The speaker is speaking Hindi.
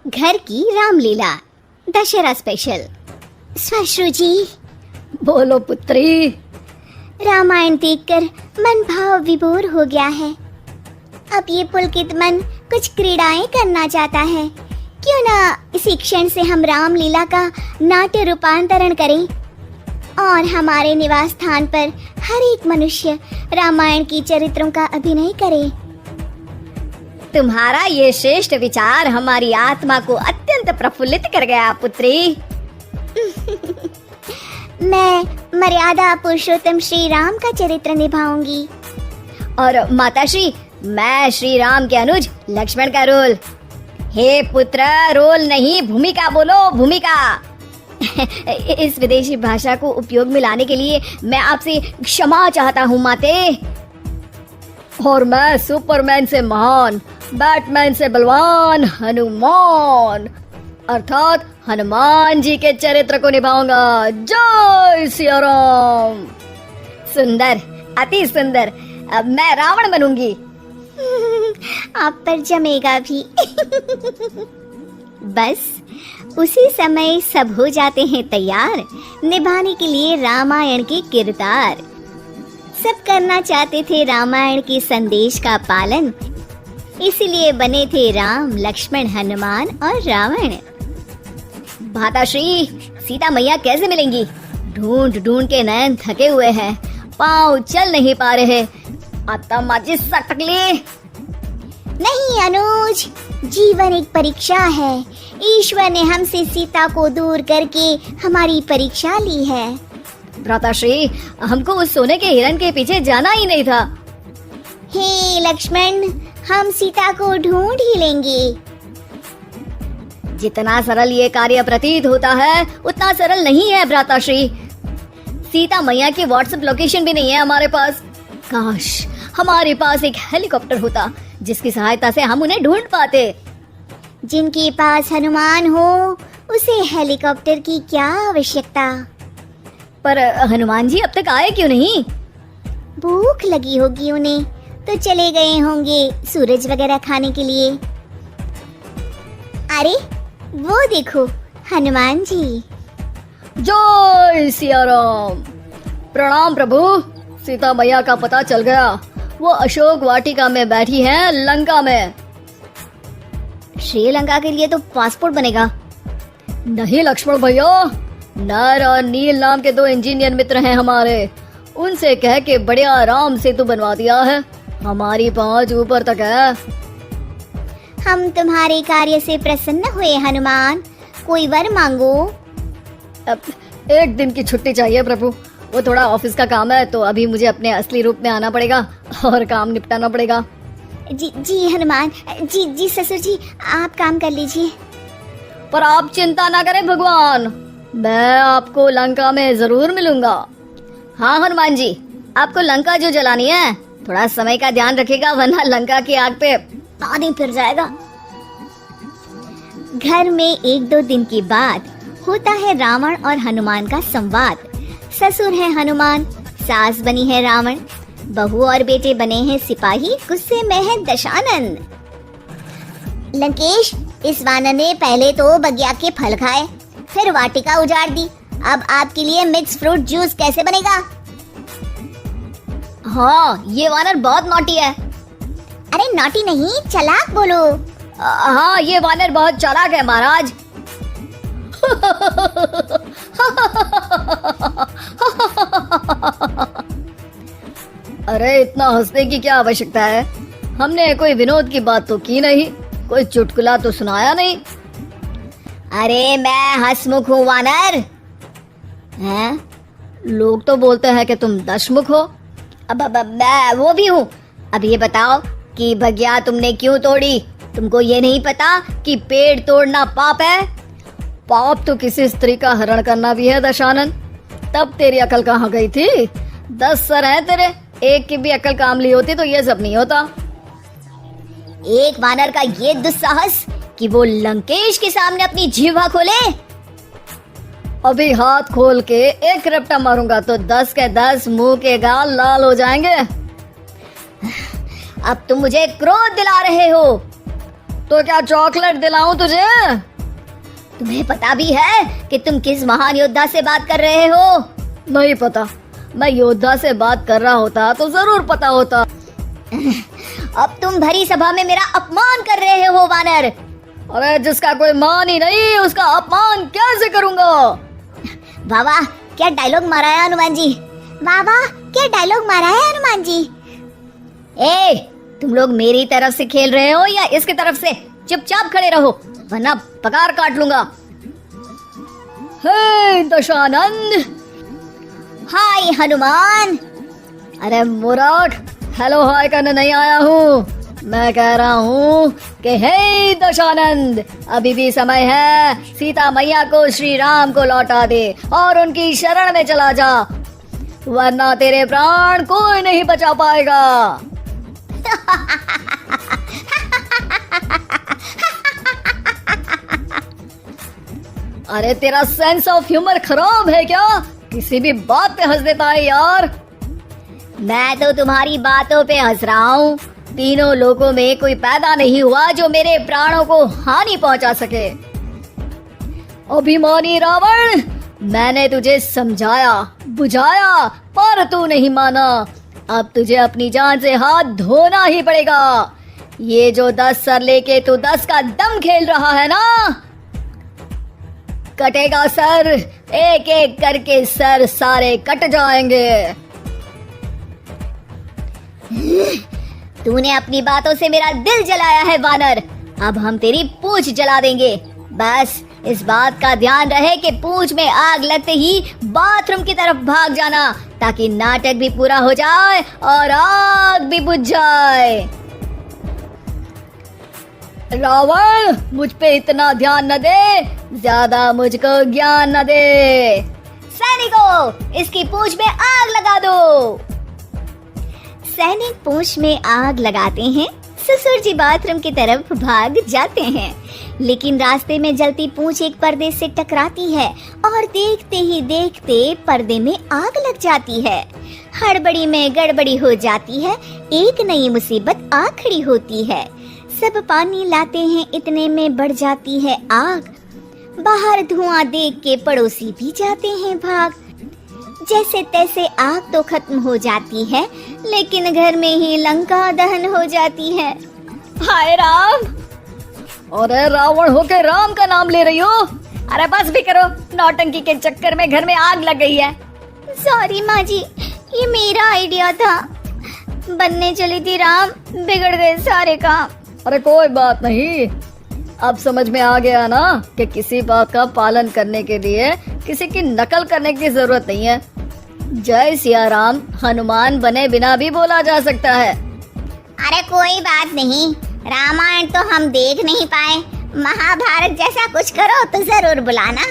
घर की रामलीला दशहरा स्पेशल। श्वश्रु जी, बोलो पुत्री। रामायण देखकर मन भाव विभोर हो गया है। अब ये पुलकित मन कुछ क्रीड़ाएं करना चाहता है। क्यों ना इसी क्षण से हम रामलीला का नाट्य रूपांतरण करें और हमारे निवास स्थान पर हर एक मनुष्य रामायण की चरित्रों का अभिनय करे। तुम्हारा ये श्रेष्ठ विचार हमारी आत्मा को अत्यंत प्रफुल्लित कर गया पुत्री। मैं मर्यादा पुरुषोत्तम श्री राम का चरित्र निभाऊंगी। और माताश्री, मैं श्री राम के अनुज लक्ष्मण का रोल। हे पुत्र, रोल नहीं भूमिका बोलो, भूमिका। इस विदेशी भाषा को उपयोग में लाने के लिए मैं आपसे क्षमा चाहता हूँ माते। और मैं सुपरमैन से महान, बैटमैन से बलवान हनुमान अर्थात हनुमान जी के चरित्र को निभाऊंगा। जय सिया राम। सुंदर, अति सुंदर। अब मैं रावण बनूंगी। आप पर जमेगा भी। बस उसी समय सब हो जाते हैं तैयार निभाने के लिए रामायण के किरदार। सब करना चाहते थे रामायण के संदेश का पालन, इसलिए बने थे राम, लक्ष्मण, हनुमान और रावण। माताश्री, सीता मैया कैसे मिलेंगी? ढूंढ ढूंढ के नयन थके हुए हैं, पाँव चल नहीं पा रहे। आता माची सटकली। नहीं अनुज, जीवन एक परीक्षा है। ईश्वर ने हमसे सीता को दूर करके हमारी परीक्षा ली है। भ्राताश्री, हमको उस सोने के हिरण के पीछे जाना ही नहीं था। हे लक्ष्मण, हम सीता को ढूंढ ही लेंगे। जितना सरल ये कार्य प्रतीत होता है उतना सरल नहीं है भ्राताश्री। सीता मैया की व्हाट्सएप लोकेशन भी नहीं है हमारे पास। काश हमारे पास एक हेलीकॉप्टर होता जिसकी सहायता से हम उन्हें ढूंढ पाते। जिनके पास हनुमान हो उसे हेलीकॉप्टर की क्या आवश्यकता। पर हनुमान जी अब तक आए क्यों नहीं? भूख लगी होगी उन्हें, तो चले गए होंगे सूरज वगैरह खाने के लिए। अरे वो देखो हनुमान जी। जय सिया राम। प्रणाम प्रभु। सीता मैया का पता चल गया। वो अशोक वाटिका में बैठी हैं लंका में। श्रीलंका के लिए तो पासपोर्ट बनेगा। नहीं लक्ष्मण भैया, नर और नील नाम के 2 इंजीनियर मित्र हैं हमारे। उनसे कह के बढ़िया आराम सेतु बनवा दिया है। हमारी पहुंच ऊपर तक है। हम तुम्हारे कार्य से प्रसन्न हुए हनुमान। कोई वर मांगो। अब 1 दिन की छुट्टी चाहिए प्रभु। वो थोड़ा ऑफिस का काम है, तो अभी मुझे अपने असली रूप में आना पड़ेगा और काम निपटाना पड़ेगा। जी हनुमान जी ससुर जी, आप काम कर लीजिए। पर आप चिंता ना करें भगवान, मैं आपको लंका में जरूर मिलूंगा। हाँ हनुमान जी, आपको लंका जो जलानी है थोड़ा समय का ध्यान रखिएगा, वरना लंका की आग पे पानी फिर जाएगा। घर में 1-2 दिन के बाद होता है रावण और हनुमान का संवाद। ससुर है हनुमान, सास बनी है रावण, बहू और बेटे बने हैं सिपाही, गुस्से में है दशानन। लंकेश, इस वानर ने पहले तो बगिया के फल खाए, फिर वाटिका उजाड़ दी। अब आपके लिए मिक्स फ्रूट जूस कैसे बनेगा? हाँ, ये वानर बहुत नॉटी है। अरे नॉटी नहीं, चालाक बोलो। हाँ, ये वानर बहुत चालाक है महाराज। अरे इतना हंसने की क्या आवश्यकता है? हमने कोई विनोद की बात तो की नहीं, कोई चुटकुला तो सुनाया नहीं। अरे मैं हंसमुख हूँ वानर। हैं? लोग तो बोलते हैं कि तुम दशमुख हो। अब मैं वो भी हूँ। अब ये बताओ कि बगिया तुमने क्यों तोड़ी? तुमको ये नहीं पता कि पेड़ तोड़ना पाप है? पाप तो किसी स्त्री का हरण करना भी है दशानन। तब तेरी अकल कहाँ गई थी? 10 सर हैं तेरे, एक की भी अकल काम ली होती तो ये सब नहीं होता। एक वानर का ये दुस्साहस कि वो लंकेश के सामने अपनी जीवा खोले। अभी हाथ खोल के एक रपटा मारूंगा तो 10 के 10 मुंह के गाल लाल हो जाएंगे। अब तुम मुझे क्रोध दिला रहे हो। तो क्या चॉकलेट दिलाऊं तुझे? तुम्हें पता भी है कि तुम किस महान योद्धा से बात कर रहे हो? नहीं पता। मैं योद्धा से बात कर रहा होता तो जरूर पता होता। अब तुम भरी सभा में मेरा अपमान कर रहे हो वानर। अरे जिसका कोई मान ही नहीं उसका अपमान कैसे करूंगा? वाह वाह, क्या डायलॉग मारा है हनुमान जी। वाह वाह, क्या डायलॉग मारा है हनुमान जी। ए, तुम लोग मेरी तरफ से खेल रहे हो या इसकी तरफ से? चुपचाप खड़े रहो वरना पगार काट लूंगा। हे दशानंद। हाय हनुमान। अरे मूर्ख, हेलो हाय करने नहीं आया हूँ। मैं कह रहा हूँ कि हे दशानंद, अभी भी समय है। सीता मैया को श्री राम को लौटा दे और उनकी शरण में चला जा, वरना तेरे प्राण कोई नहीं बचा पाएगा। अरे तेरा सेंस ऑफ ह्यूमर खराब है क्या? किसी भी बात पे हंस देता है यार। मैं तो तुम्हारी बातों पे हंस रहा हूँ। तीनों लोगों में कोई पैदा नहीं हुआ जो मेरे प्राणों को हानि पहुंचा सके। अभिमानी रावण, मैंने तुझे समझाया बुझाया पर तू नहीं माना। अब तुझे अपनी जान से हाथ धोना ही पड़ेगा। ये जो 10 सर लेके तू 10 का दम खेल रहा है ना, कटेगा सर। एक एक करके सर सारे कट जाएंगे। तूने अपनी बातों से मेरा दिल जलाया है वानर। अब हम तेरी पूंछ जला देंगे। बस इस बात का ध्यान रहे कि पूंछ में आग लगते ही बाथरूम की तरफ भाग जाना, ताकि नाटक भी पूरा हो जाए और आग भी बुझ जाए। रावण, मुझ पे इतना ध्यान न दे, ज्यादा मुझको ज्ञान न दे। सैनिकों, इसकी पूंछ में आग लगा दो। सैनिक पूंछ में आग लगाते हैं। ससुर जी बाथरूम की तरफ भाग जाते हैं, लेकिन रास्ते में जलती पूंछ एक पर्दे से टकराती है और देखते ही देखते पर्दे में आग लग जाती है। हड़बड़ी में गड़बड़ी हो जाती है। एक नई मुसीबत आ खड़ी होती है। सब पानी लाते हैं, इतने में बढ़ जाती है आग। बाहर धुआं देख के पड़ोसी भी जाते हैं भाग। जैसे तैसे आग तो खत्म हो जाती है, लेकिन घर में ही लंका दहन हो जाती है। हाय राम। अरे रावण होके राम का नाम ले रही हो? अरे बस भी करो, नौटंकी के चक्कर में घर में आग लग गई है। सॉरी माँ जी, ये मेरा आइडिया था। बनने चली थी राम, बिगड़ गए सारे काम। अरे कोई बात नहीं, अब समझ में आ गया ना कि किसी बात का पालन करने के लिए किसी की नकल करने की जरूरत नहीं है। जय सिया राम हनुमान बने बिना भी बोला जा सकता है। अरे कोई बात नहीं, रामायण तो हम देख नहीं पाए। महाभारत जैसा कुछ करो तो जरूर बुलाना।